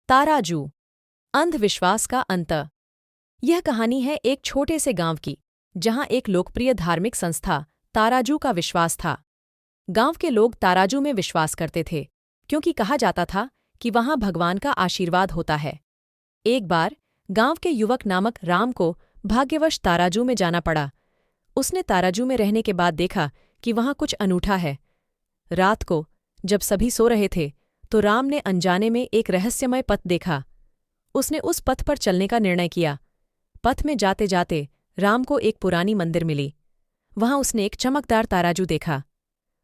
ताराजू, अंधविश्वास का अंत। यह कहानी है एक छोटे से गांव की, जहां एक लोकप्रिय धार्मिक संस्था ताराजू का विश्वास था। गांव के लोग ताराजू में विश्वास करते थे, क्योंकि कहा जाता था कि वहां भगवान का आशीर्वाद होता है। एक बार गांव के युवक नामक राम को भाग्यवश ताराजू में जाना पड़ा। उसने ताराजू में रहने के बाद देखा कि वहां कुछ अनूठा है। रात को जब सभी सो रहे थे, तो राम ने अनजाने में एक रहस्यमय पथ देखा। उसने उस पथ पर चलने का निर्णय किया। पथ में जाते जाते राम को एक पुरानी मंदिर मिली। वहां उसने एक चमकदार ताराजू देखा।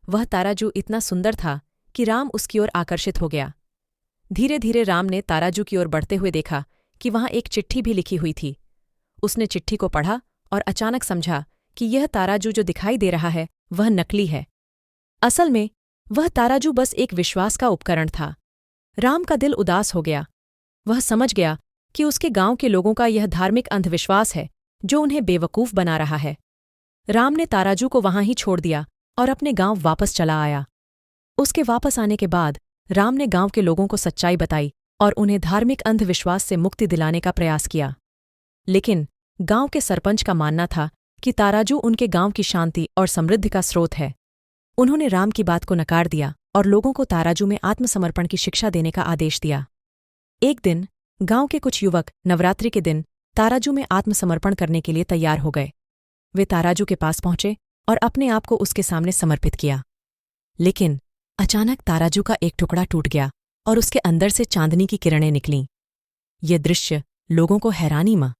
वह ताराजू इतना सुंदर था कि राम उसकी ओर आकर्षित हो गया। धीरे धीरे राम ने ताराजू की ओर बढ़ते हुए देखा कि वहां एक चिट्ठी भी लिखी हुई थी। उसने चिट्ठी को पढ़ा और अचानक समझा कि यह ताराजू जो दिखाई दे रहा है वह नकली है। असल में वह ताराजू बस एक विश्वास का उपकरण था। राम का दिल उदास हो गया। वह समझ गया कि उसके गांव के लोगों का यह धार्मिक अंधविश्वास है जो उन्हें बेवकूफ बना रहा है। राम ने ताराजू को वहां ही छोड़ दिया और अपने गांव वापस चला आया। उसके वापस आने के बाद राम ने गांव के लोगों को सच्चाई बताई और उन्हें धार्मिक अंधविश्वास से मुक्ति दिलाने का प्रयास किया। लेकिन गांव के सरपंच का मानना था कि ताराजू उनके गांव की शांति और समृद्धि का स्रोत है। उन्होंने राम की बात को नकार दिया और लोगों को ताराजू में आत्मसमर्पण की शिक्षा देने का आदेश दिया। एक दिन गांव के कुछ युवक नवरात्रि के दिन ताराजू में आत्मसमर्पण करने के लिए तैयार हो गए। वे ताराजू के पास पहुंचे और अपने आप को उसके सामने समर्पित किया। लेकिन अचानक ताराजू का एक टुकड़ा टूट गया और उसके अंदर से चांदनी की किरणें निकलीं। ये दृश्य लोगों को हैरानी में